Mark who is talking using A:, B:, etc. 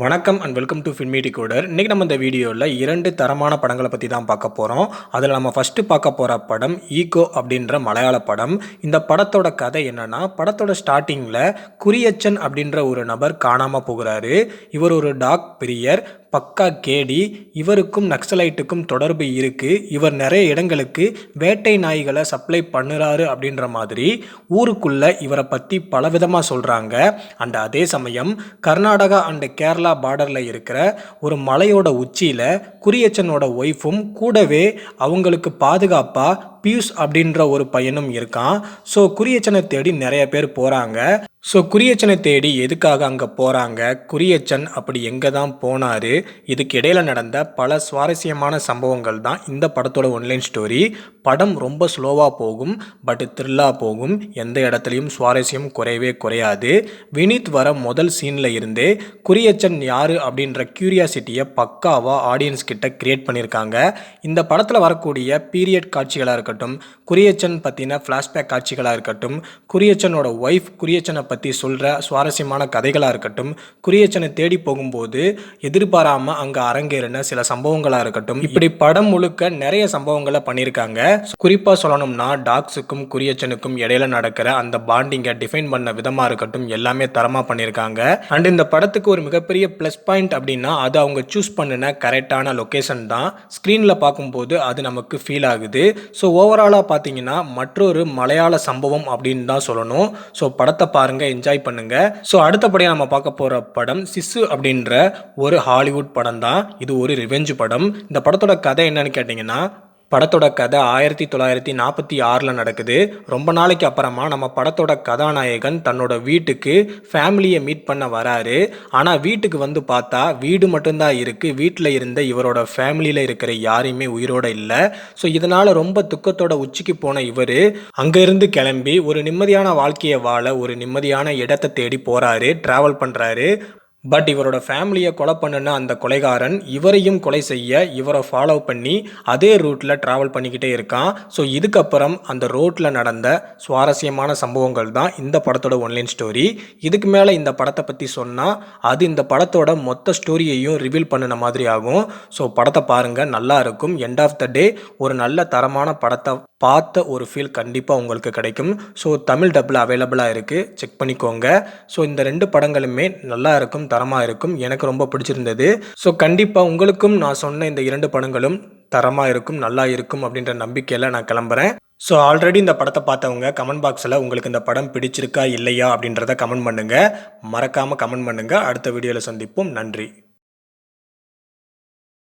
A: வணக்கம் and welcome to filmi decoder. இன்றைக்கி நம்ம இந்த வீடியோவில் 2 தரமான படங்களை பற்றி தான் பார்க்க போகிறோம். அதில் நம்ம ஃபஸ்ட்டு பார்க்க போகிற படம் ஈகோ அப்படின்ற மலையாள படம். இந்த படத்தோட கதை என்னென்னா, படத்தோட ஸ்டார்டிங்கில் குறியச்சன் அப்படின்ற ஒரு நபர் காணாமல் போகிறாரு. இவர் ஒரு டாக் பிரியர், பக்கா கேடி. இவருக்கும் நக்சலைட்டுக்கும் தொடர்பு இருக்குது. இவர் நிறைய இடங்களுக்கு வேட்டை நாய்களை சப்ளை பண்ணுறாரு அப்படின்ற மாதிரி ஊருக்குள்ளே இவரை பற்றி பலவிதமாக சொல்கிறாங்க. அண்ட் அதே சமயம் கர்நாடகா அண்ட் கேரளா பார்டரில் இருக்கிற ஒரு மலையோட உச்சியில் குறியச்சனோட ஒய்ஃபும் கூடவே அவங்களுக்கு பாதுகாப்பாக பியூஸ் அப்படின்ற ஒரு பையனும் இருக்கான். ஸோ குறியச்சனை தேடி நிறைய பேர் போகிறாங்க. ஸோ குறியச்சனை தேடி எதுக்காக அங்கே போகிறாங்க, குறியச்சன் அப்படி எங்கே தான் போனார், இதுக்கு இடையில் நடந்த பல சுவாரஸ்யமான சம்பவங்கள் தான் இந்த படத்தோட ஒன்லைன் ஸ்டோரி. படம் ரொம்ப ஸ்லோவாக போகும், பட் த்ரில்லாக போகும். எந்த இடத்துலையும் சுவாரஸ்யம் குறையவே குறையாது. வினீத் வர முதல் சீனில் இருந்தே குறியச்சன் யார் அப்படின்ற க்யூரியாசிட்டியை பக்காவாக ஆடியன்ஸ் கிட்ட கிரியேட் பண்ணியிருக்காங்க. இந்த படத்தில் வரக்கூடிய பீரியட் காட்சிகளாக இருக்கட்டும், குறியச்சன் பற்றின ஃப்ளாஷ்பேக் காட்சிகளாக இருக்கட்டும், குறியச்சனோட ஒய்ஃப் குறியச்சனை பற்றி சொல்கிற சுவாரஸ்யமான கதைகளாக இருக்கட்டும், குறியச்சனை தேடி போகும்போது எதிர்பாராமல் அங்கே அரங்கேறின சில சம்பவங்களாக இருக்கட்டும், இப்படி படம் முழுக்க நிறைய சம்பவங்களை பண்ணியிருக்காங்க. குறிப்பாக சொல்லணும்னா டாக்ஸுக்கும் குறியச்சனுக்கும் இடையில நடக்கிற அந்த பாண்டிங்கை டிஃபைன் பண்ண விதமாக இருக்கட்டும், எல்லாமே தரமாக பண்ணியிருக்காங்க. அண்ட் இந்த படத்துக்கு ஒரு மிகப்பெரிய ப்ளஸ் பாயிண்ட் அப்படின்னா அது அவங்க சூஸ் பண்ணின கரெக்டான லொக்கேஷன் தான். ஸ்க்ரீனில் பார்க்கும்போது அது நமக்கு ஃபீல் ஆகுது. ஸோ ஓவராலாக பார்த்தீங்கன்னா மற்றொரு மலையாள சம்பவம் அப்படின்னு தான் சொல்லணும். ஸோ படத்தை பாருங்கள், என்ஜாய் பண்ணுங்க. ஸோ அடுத்தபடியாக நம்ம பார்க்க போகிற படம் சிசு அப்படின்ற ஒரு ஹாலிவுட் படம் தான். இது ஒரு ரிவெஞ்ச் படம். இந்த படத்தோட கதை என்னன்னு கேட்டிங்கன்னா, படத்தோட கதை 1946 நடக்குது. ரொம்ப நாளைக்கு அப்புறமா நம்ம படத்தோட கதாநாயகன் தன்னோட வீட்டுக்கு ஃபேமிலியை மீட் பண்ண வராரு. ஆனால் வீட்டுக்கு வந்து பார்த்தா வீடு மட்டும்தான் இருக்குது. வீட்டில் இருந்த இவரோட ஃபேமிலியில் இருக்கிற யாரையுமே உயிரோட இல்லை. ஸோ இதனால் ரொம்ப துக்கத்தோட உச்சிக்கு போன இவர் அங்கேருந்து கிளம்பி ஒரு நிம்மதியான வாழ்க்கையை வாழ ஒரு நிம்மதியான இடத்தை தேடி போகிறாரு, ட்ராவல் பண்ணுறாரு. பட் இவரோட ஃபேமிலியை கொலை பண்ணுன அந்த கொலைகாரன் இவரையும் கொலை செய்ய இவரை ஃபாலோ பண்ணி அதே ரூட்டில் ட்ராவல் பண்ணிக்கிட்டே இருக்கான். ஸோ இதுக்கப்புறம் அந்த ரோட்டில் நடந்த சுவாரஸ்யமான சம்பவங்கள் தான் இந்த படத்தோட ஒன்லைன் ஸ்டோரி. இதுக்கு மேலே இந்த படத்தை பற்றி சொன்னால் அது இந்த படத்தோட மொத்த ஸ்டோரியையும் ரிவீல் பண்ணின மாதிரி ஆகும். ஸோ படத்தை பாருங்கள், நல்லா இருக்கும். எண்ட் ஆஃப் த டே ஒரு நல்ல தரமான படத்தை பார்த்த ஒரு ஃபீல் கண்டிப்பாக உங்களுக்கு கிடைக்கும். ஸோ தமிழ் டப்பில் அவைலபிளாக இருக்குது, செக் பண்ணிக்கோங்க. ஸோ இந்த 2 படங்களுமே நல்லா இருக்கும், தரமாக இருக்கும். எனக்கு ரொம்ப பிடிச்சிருந்தது. ஸோ கண்டிப்பாக உங்களுக்கும் நான் சொன்ன இந்த 2 படங்களும் தரமாக இருக்கும், நல்லா இருக்கும் அப்படின்ற நம்பிக்கையில் நான் கிளம்புறேன். ஸோ ஆல்ரெடி இந்த படத்தை பார்த்தவங்க கமெண்ட் பாக்ஸில் உங்களுக்கு இந்த படம் பிடிச்சிருக்கா இல்லையா அப்படின்றத கமெண்ட் பண்ணுங்கள். மறக்காமல் கமெண்ட் பண்ணுங்கள். அடுத்த வீடியோவில் சந்திப்போம். நன்றி.